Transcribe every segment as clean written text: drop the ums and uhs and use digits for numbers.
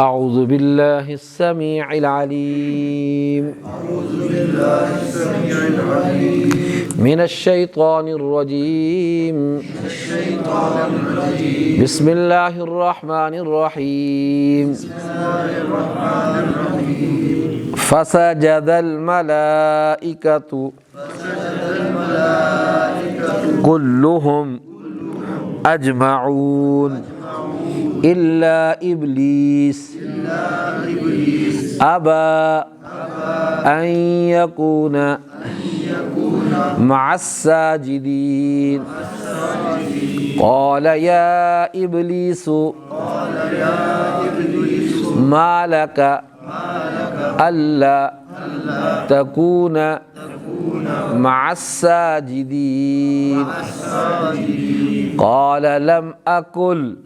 اعوذ باللہ السمیع العلیم من الشیطان الرجیم بسم اللہ الرحمن الرحیم فسجد الملائکۃ کلهم اجمعون الا ابلیس ابى ان يكون مع الساجدين قال يا ابلیس ما لك الا تكون مع الساجدين قال لم أكن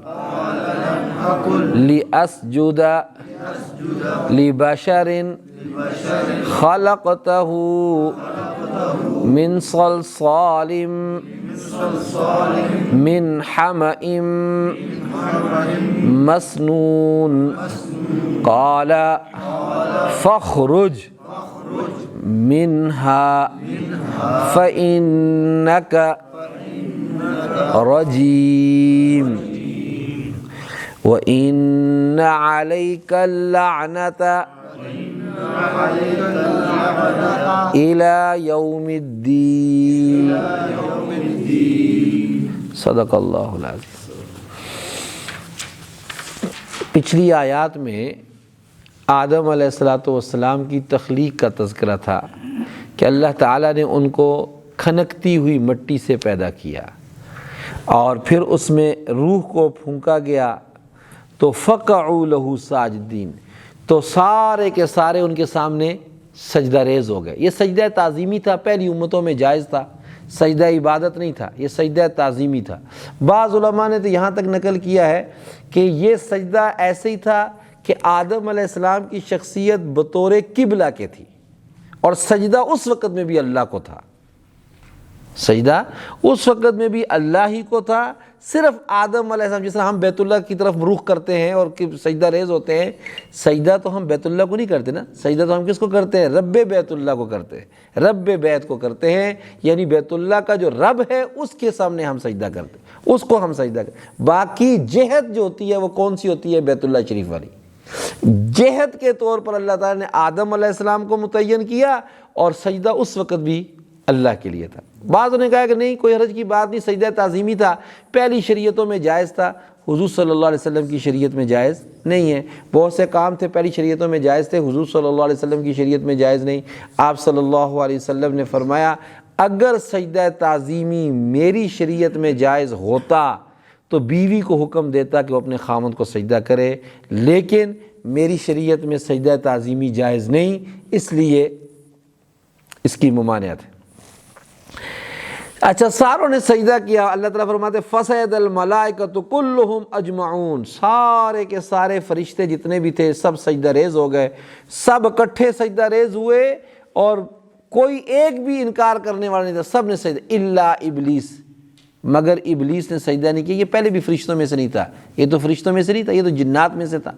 لأسجد لبشر خلقته من صلصال من حمأ مسنون قال فاخرج منها فإنك رجيم وإن عليك اللعنة إلى يوم الدين صدق اللہ العظیم۔ پچھلی آیات میں آدم علیہ السلام کی تخلیق کا تذکرہ تھا کہ اللہ تعالیٰ نے ان کو کھنکتی ہوئی مٹی سے پیدا کیا اور پھر اس میں روح کو پھونکا گیا تو فقعوا لہ ساجدین، تو سارے کے سارے ان کے سامنے سجدہ ریز ہو گئے۔ یہ سجدہ تعظیمی تھا، پہلی امتوں میں جائز تھا، سجدہ عبادت نہیں تھا، یہ سجدہ تعظیمی تھا۔ بعض علماء نے تو یہاں تک نقل کیا ہے کہ یہ سجدہ ایسے ہی تھا کہ آدم علیہ السلام کی شخصیت بطور قبلہ کے تھی اور سجدہ اس وقت میں بھی اللہ کو تھا، سجدہ اس وقت میں بھی اللہ ہی کو تھا۔ صرف آدم علیہ السلام، جس طرح ہم بیت اللہ کی طرف رخ کرتے ہیں اور سجدہ ریز ہوتے ہیں، سجدہ تو ہم بیت اللہ کو نہیں کرتے نا، سجدہ تو ہم کس کو کرتے ہیں؟ رب بیت اللہ کو کرتے ہیں، رب بیت کو کرتے ہیں، یعنی بیت اللہ کا جو رب ہے اس کے سامنے ہم سجدہ کرتے ہیں، اس کو ہم سجدہ کرتے ہیں۔ باقی جہت جو ہوتی ہے وہ کون سی ہوتی ہے؟ بیت اللہ شریف والی جہت کے طور پر اللہ تعالیٰ نے آدم علیہ السلام کو متعین کیا اور سجدہ اس وقت بھی اللہ کے لیے تھا۔ بعضوں نے کہا کہ نہیں، کوئی حرج کی بات نہیں، سجدہ تعظیمی تھا، پہلی شریعتوں میں جائز تھا، حضور صلی اللہ علیہ وسلم کی شریعت میں جائز نہیں ہے۔ بہت سے کام تھے پہلی شریعتوں میں جائز تھے، حضور صلی اللہ علیہ وسلم کی شریعت میں جائز نہیں۔ آپ صلی اللہ علیہ وسلم نے فرمایا اگر سجدہ تعظیمی میری شریعت میں جائز ہوتا تو بیوی کو حکم دیتا کہ وہ اپنے خاوند کو سجدہ کرے، لیکن میری شریعت میں سجدہ تعظیمی جائز نہیں، اس لیے اس کی ممانعت ہے۔ اچھا، ساروں نے سجدہ کیا، اللہ تعالیٰ فرماتے فسجد الملائکۃ کلہم اجمعون، سارے کے سارے فرشتے جتنے بھی تھے سب سجدہ ریز ہو گئے، سب اکٹھے سجدہ ریز ہوئے اور کوئی ایک بھی انکار کرنے والا نہیں تھا، سب نے سجدہ، الا ابلیس، مگر ابلیس نے سجدہ نہیں کیا۔ یہ پہلے بھی فرشتوں میں سے نہیں تھا، یہ تو فرشتوں میں سے نہیں تھا، یہ تو جنات میں سے تھا۔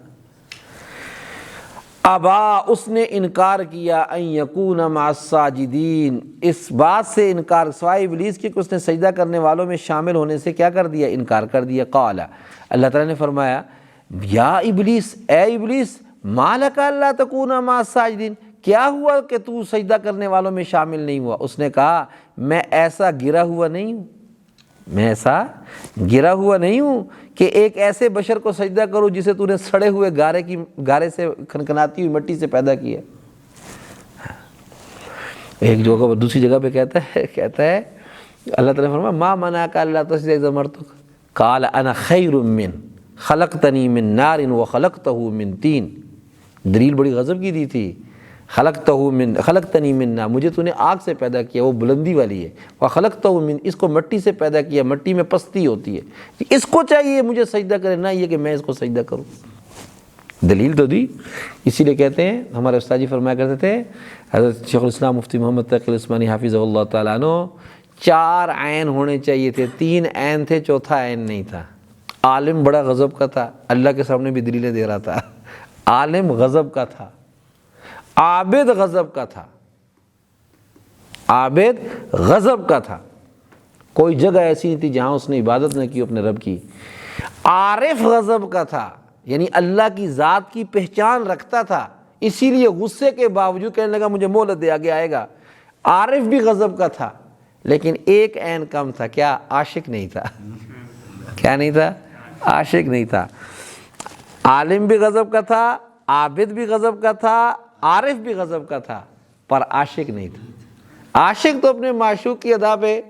ابا، اس نے انکار کیا، ان یکون مع الساجدین، اس بات سے انکار سوائے ابلیس کی کہ اس نے سجدہ کرنے والوں میں شامل ہونے سے کیا کر دیا؟ انکار کر دیا۔ قال، اللہ تعالیٰ نے فرمایا یا ابلیس، اے ابلیس، ما لک الا تکون مع الساجدین، کیا ہوا کہ تو سجدہ کرنے والوں میں شامل نہیں ہوا؟ اس نے کہا میں ایسا گرا ہوا نہیں ہوں، میں ایسا گرا ہوا نہیں ہوں کہ ایک ایسے بشر کو سجدہ کرو جسے تو نے سڑے ہوئے گارے سے کھنکھناتی ہوئی مٹی سے پیدا کیا۔ ایک جگہ دوسری جگہ پہ کہتا ہے اللہ تعالیٰ نے فرمایا ما منعک الا تسجد اذ امرتک قال انا خیر من خلقتنی من نار وخلقتہ من طین۔ دلیل بڑی غضب کی دی تھی، خلقتنی من نار، مجھے تو نے آگ سے پیدا کیا، وہ بلندی والی ہے، وخلقتہ من، اس کو مٹی سے پیدا کیا، مٹی میں پستی ہوتی ہے، اس کو چاہیے مجھے سجدہ کرے، نہ یہ کہ میں اس کو سجدہ کروں۔ دلیل تو دی، اسی لیے کہتے ہیں ہمارے استاد جی فرمایا کرتے تھے، حضرت شیخ الاسلام مفتی محمد تقی العثمانی حافظہ اللہ تعالیٰ عنہ، 4 عین ہونے چاہیے تھے، 3 عین تھے، چوتھا عین نہیں تھا۔ عالم بڑا غضب کا تھا، اللہ کے سامنے بھی دلیلیں دے رہا تھا، عالم غضب کا تھا، عابد غضب کا تھا، عابد غضب کا تھا، کوئی جگہ ایسی نہیں تھی جہاں اس نے عبادت نہ کی اپنے رب کی۔ عارف غضب کا تھا، یعنی اللہ کی ذات کی پہچان رکھتا تھا، اسی لیے غصے کے باوجود کہنے لگا مجھے مہلت دے، آگے آئے گا۔ عارف بھی غضب کا تھا، لیکن ایک عین کم تھا، کیا؟ عاشق نہیں تھا۔ کیا نہیں تھا؟ عاشق نہیں تھا۔ عالم بھی غضب کا تھا، عابد بھی غضب کا تھا، عارف بھی غضب کا تھا، پر عاشق نہیں تھا۔ عاشق تو اپنے معشوق کی ادا پہ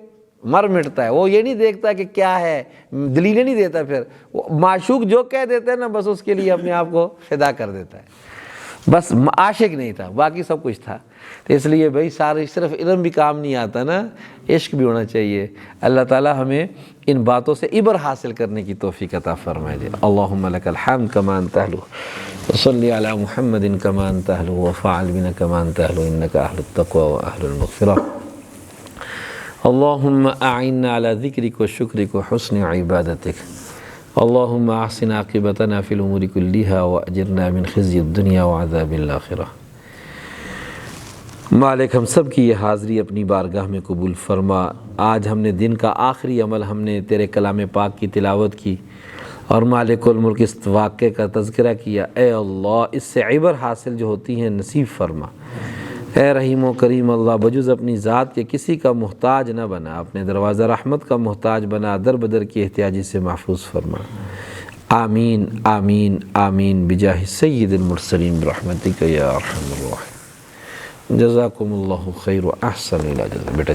مر مٹتا ہے، وہ یہ نہیں دیکھتا کہ کیا ہے، دلیلیں نہیں دیتا، پھر معشوق جو کہہ دیتے ہیں نا بس اس کے لیے اپنے آپ کو فدا کر دیتا ہے۔ بس عاشق نہیں تھا، باقی سب کچھ تھا۔ تو اس لیے بھائی سارے صرف علم بھی کام نہیں آتا نا، عشق بھی ہونا چاہیے۔ اللہ تعالی ہمیں ان باتوں سے عبر حاصل کرنے کی توفیق عطا فرمائے دے۔ اللہم لک الحمد کما انت اہلہ، وصلی علی محمد کما انت اہلہ، وفعل بنا کما انت اہلہ، انک اہل التقوی واہل المغفرہ۔ اللہم اعننا علی ذکرک و شکرک و حسن عبادتک۔ اللہم احسن عاقبتنا فی الامور کلها واجرنا من خزی الدنیا وعذاب الآخرہ۔ مالک ہم سب کی یہ حاضری اپنی بارگاہ میں قبول فرما۔ آج ہم نے دن کا آخری عمل ہم نے تیرے کلام پاک کی تلاوت کی اور مالک الملک اس واقعے کا تذکرہ کیا۔ اے اللہ اس سے عبر حاصل جو ہوتی ہیں نصیب فرما۔ اے رحیم و کریم اللہ، بجز اپنی ذات کے کسی کا محتاج نہ بنا، اپنے دروازہ رحمت کا محتاج بنا، در بدر کی احتیاجی سے محفوظ فرما۔ آمین آمین آمین بجاہ سید المرسلین برحمتک یا ارحم الراحمین۔ جزاکم اللہ خیر و احسن الی جزاک بیٹا۔